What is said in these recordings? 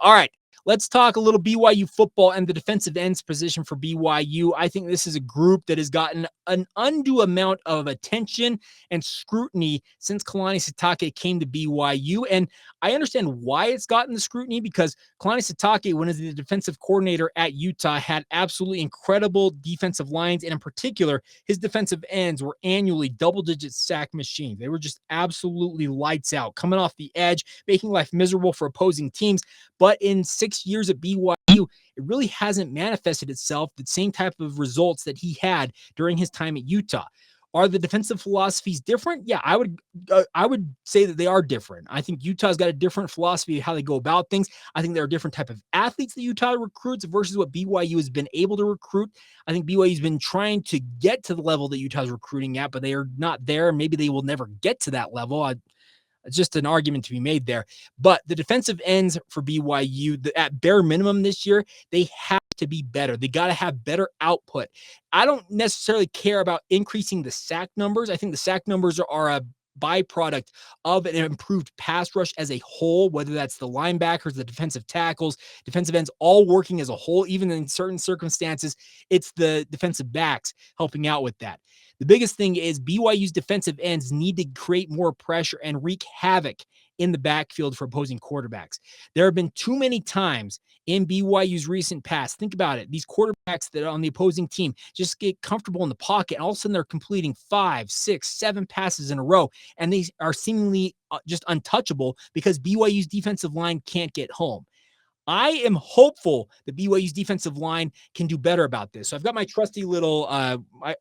All right, let's talk a little BYU football and the defensive ends position for BYU. I think this is a group that has gotten an undue amount of attention and scrutiny since Kalani Sitake came to BYU. And I understand why it's gotten the scrutiny, because Kalani Sitake, when he was the defensive coordinator at Utah, had absolutely incredible defensive lines. And in particular, his defensive ends were annually double-digit sack machines. They were just absolutely lights out, coming off the edge, making life miserable for opposing teams. But in 6 years at BYU, it really hasn't manifested itself the same type of results that he had during his time at Utah. Are the defensive philosophies different? Yeah, I would say that they are different. I think Utah's got a different philosophy of how they go about things. I think there are different type of athletes that Utah recruits versus what BYU has been able to recruit. I think BYU's been trying to get to the level that Utah's recruiting at, but they are not there. Maybe they will never get to that level. It's just an argument to be made there. But the defensive ends for BYU, at bare minimum this year, they have to be better. They got to have better output. I don't necessarily care about increasing the sack numbers. I think the sack numbers are a byproduct of an improved pass rush as a whole, whether that's the linebackers, the defensive tackles, defensive ends, all working as a whole. Even in certain circumstances, it's the defensive backs helping out with that. The biggest thing is BYU's defensive ends need to create more pressure and wreak havoc in the backfield for opposing quarterbacks. There have been too many times in BYU's recent past. Think about it. These quarterbacks that are on the opposing team just get comfortable in the pocket, and all of a sudden they're completing 5, 6, 7 passes in a row, and they are seemingly just untouchable because BYU's defensive line can't get home. I am hopeful that BYU's defensive line can do better about this. So I've got my trusty little,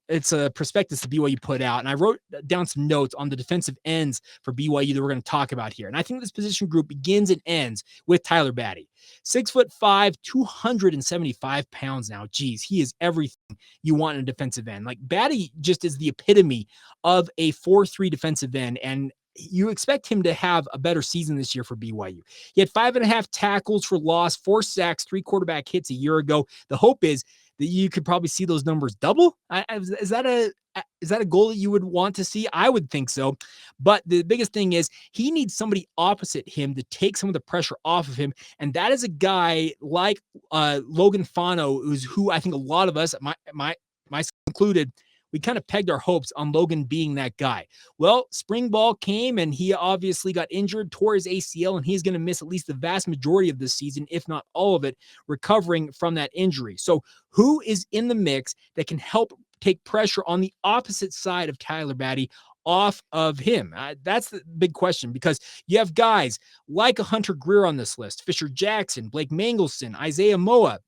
it's a prospectus that BYU put out, and I wrote down some notes on the defensive ends for BYU that we're going to talk about here. And I think this position group begins and ends with Tyler Batty. 6'5", 275 pounds now. Geez, he is everything you want in a defensive end. Like, Batty just is the epitome of a 4-3 defensive end, and you expect him to have a better season this year for BYU. He had 5.5 tackles for loss, 4 sacks, 3 quarterback hits a year ago. The hope is that you could probably see those numbers double. Is that a goal that you would want to see? I would think so. But the biggest thing is he needs somebody opposite him to take some of the pressure off of him. And that is a guy like Logan Fano, who I think a lot of us, myself included, we kind of pegged our hopes on Logan being that guy. Well, spring ball came and he obviously got injured, tore his ACL, and he's going to miss at least the vast majority of this season, if not all of it, recovering from that injury. So who is in the mix that can help take pressure on the opposite side of Tyler Batty off of him? That's the big question, because you have guys like a Hunter Greer on this list, Fisher Jackson, Blake Mangelson, Isaiah Moa,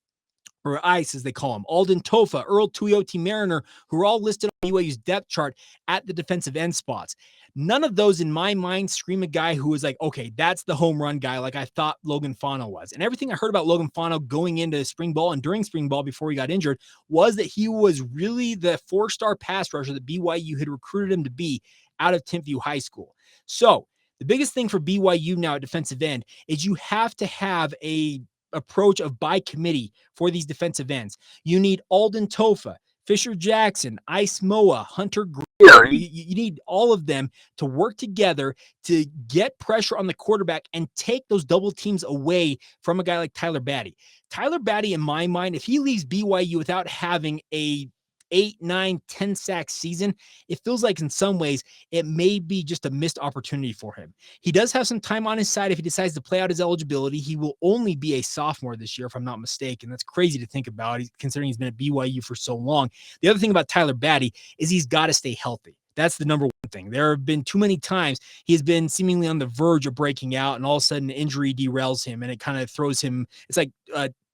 or ICE as they call him, Alden Tofa, Earl Tuioti-Mariner, who are all listed on BYU's depth chart at the defensive end spots. None of those in my mind scream a guy who is like, okay, that's the home run guy like I thought Logan Fano was. And everything I heard about Logan Fano going into spring ball and during spring ball before he got injured was that he was really the 4-star pass rusher that BYU had recruited him to be out of Timpview High School. So the biggest thing for BYU now at defensive end is you have to have a approach of by committee for these defensive ends. You need Alden Tofa, Fisher Jackson, Ice Moa, Hunter Greer. You need all of them to work together to get pressure on the quarterback and take those double teams away from a guy like Tyler Batty. Tyler Batty, in my mind, if he leaves BYU without having a 8, 9, 10 sack season, it feels like in some ways it may be just a missed opportunity for him. He does have some time on his side if he decides to play out his eligibility. He will only be a sophomore this year, if I'm not mistaken. That's crazy to think about, considering he's been at BYU for so long. The other thing about Tyler Batty is he's got to stay healthy. That's the number one thing. There have been too many times he has been seemingly on the verge of breaking out, and all of a sudden injury derails him, and it kind of throws him. It's like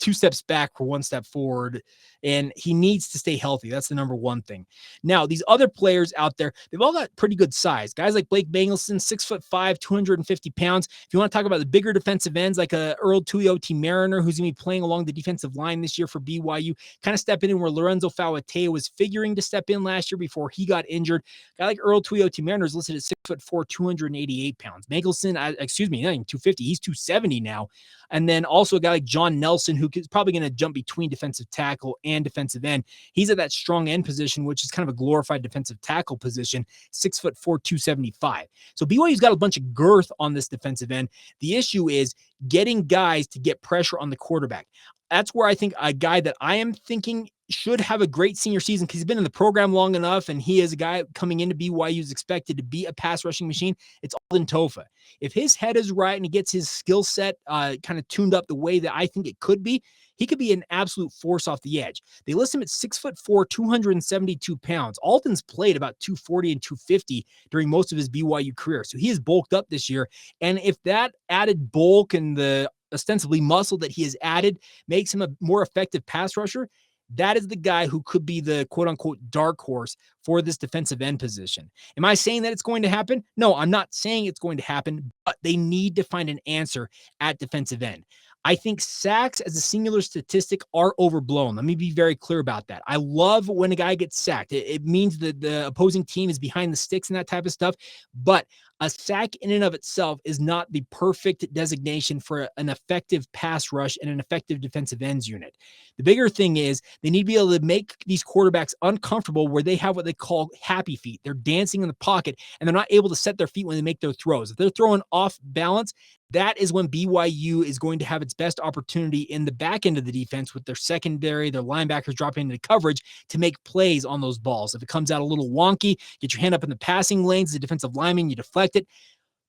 2 steps back for 1 step forward, and he needs to stay healthy. That's the number one thing. Now, these other players out there, they've all got pretty good size. Guys like Blake Mangelson, 6'5", 250 pounds. If you want to talk about the bigger defensive ends, like Earl Tuioti-Mariner, who's going to be playing along the defensive line this year for BYU, kind of stepping in where Lorenzo Fauatea was figuring to step in last year before he got injured. A guy like Earl Tuioti-Mariner is listed at 6'4", 288 pounds. Mickelson, not even 250. He's 270 now. And then also a guy like John Nelson, who is probably going to jump between defensive tackle and defensive end. He's at that strong end position, which is kind of a glorified defensive tackle position, 6'4", 275. So BYU's got a bunch of girth on this defensive end. The issue is getting guys to get pressure on the quarterback. That's where I think a guy that I am thinking should have a great senior season because he's been in the program long enough and he is a guy coming into BYU is expected to be a pass rushing machine. It's Alden Tofa. If his head is right and he gets his skill set kind of tuned up the way that I think it could be, he could be an absolute force off the edge. They list him at 6'4", 272 pounds. Alden's played about 240 and 250 during most of his BYU career. So he is bulked up this year. And if that added bulk and the ostensibly muscle that he has added makes him a more effective pass rusher, that is the guy who could be the quote unquote dark horse for this defensive end position. Am I saying that it's going to happen? No, I'm not saying it's going to happen, but they need to find an answer at defensive end. I think sacks as a singular statistic are overblown. Let me be very clear about that. I love when a guy gets sacked. It means that the opposing team is behind the sticks and that type of stuff. But a sack in and of itself is not the perfect designation for an effective pass rush and an effective defensive ends unit. The bigger thing is they need to be able to make these quarterbacks uncomfortable where they have what they call happy feet. They're dancing in the pocket and they're not able to set their feet when they make their throws. If they're throwing off balance, that is when BYU is going to have its best opportunity in the back end of the defense with their secondary, their linebackers dropping into coverage to make plays on those balls. If it comes out a little wonky, get your hand up in the passing lanes, the defensive lineman, you deflect it.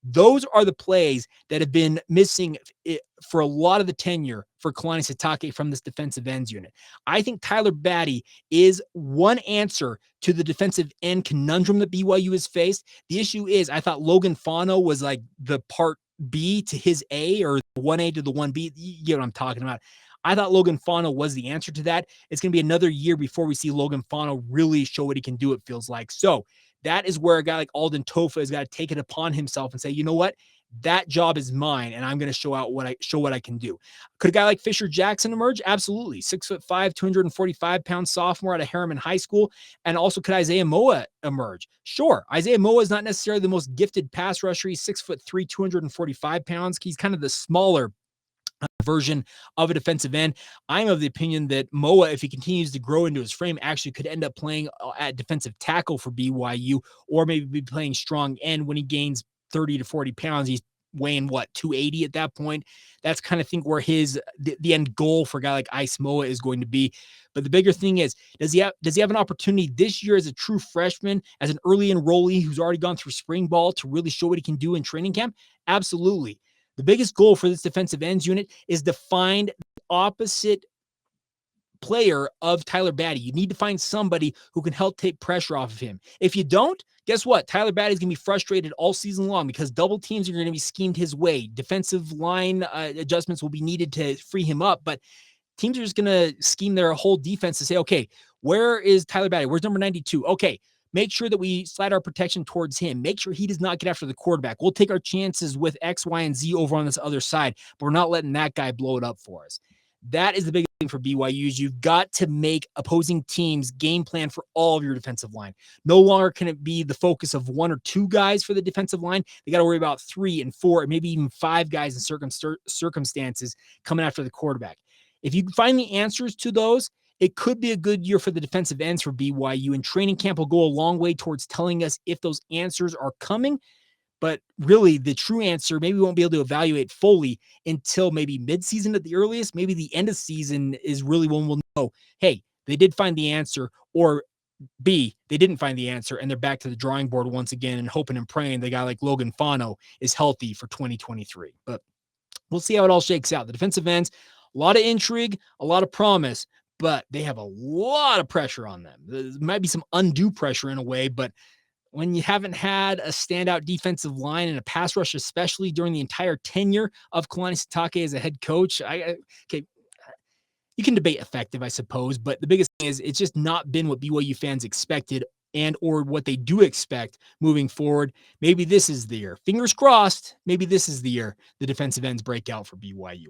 Those are the plays that have been missing for a lot of the tenure for Kalani Sitake from this defensive ends unit. I think Tyler Batty is one answer to the defensive end conundrum that BYU has faced. The issue is I thought Logan Fano was like the part B to his A or 1A to the 1B. You get what I'm talking about. I thought Logan Fano was the answer to that. It's going to be another year before we see Logan Fano really show what he can do, it feels like. So that is where a guy like Alden Tofa has got to take it upon himself and say, you know what? That job is mine, and I'm going to show what I can do. Could a guy like Fisher Jackson emerge? Absolutely. 6'5", 245 pound sophomore out of Harriman High School. And also, could Isaiah Moa emerge? Sure. Isaiah Moa is not necessarily the most gifted pass rusher. He's 6'3", 245 pounds. He's kind of the smaller version of a defensive end. I'm of the opinion that Moa, if he continues to grow into his frame, actually could end up playing at defensive tackle for BYU, or maybe be playing strong end when he gains 30 to 40 pounds. He's weighing 280 at that point. That's kind of think where the end goal for a guy like Ice Moa is going to be. But the bigger thing is, does he have an opportunity this year as a true freshman, as an early enrollee who's already gone through spring ball to really show what he can do in training camp? Absolutely. The biggest goal for this defensive ends unit is to find the opposite player of Tyler Batty. You need to find somebody who can help take pressure off of him. If you don't, guess what? Tyler Batty is going to be frustrated all season long because double teams are going to be schemed his way. Defensive line adjustments will be needed to free him up, but teams are just going to scheme their whole defense to say, okay, where is Tyler Batty? Where's number 92? Okay, make sure that we slide our protection towards him. Make sure he does not get after the quarterback. We'll take our chances with X, Y, and Z over on this other side, but we're not letting that guy blow it up for us. That is the big thing for BYU is you've got to make opposing teams game plan for all of your defensive line. No longer can it be the focus of one or two guys for the defensive line. They got to worry about 3 and 4, and maybe even 5 guys in circumstances coming after the quarterback. If you can find the answers to those, it could be a good year for the defensive ends for BYU, and training camp will go a long way towards telling us if those answers are coming. But really, the true answer, maybe we won't be able to evaluate fully until maybe midseason at the earliest. Maybe the end of season is really when we'll know, hey, they did find the answer, or B, they didn't find the answer, and they're back to the drawing board once again and hoping and praying the guy like Logan Fano is healthy for 2023. But we'll see how it all shakes out. The defensive ends, a lot of intrigue, a lot of promise, but they have a lot of pressure on them. There might be some undue pressure in a way, but when you haven't had a standout defensive line and a pass rush, especially during the entire tenure of Kalani Sitake as a head coach, you can debate effective, I suppose, but the biggest thing is it's just not been what BYU fans expected and or what they do expect moving forward. Maybe this is the year. Fingers crossed, maybe this is the year the defensive ends break out for BYU.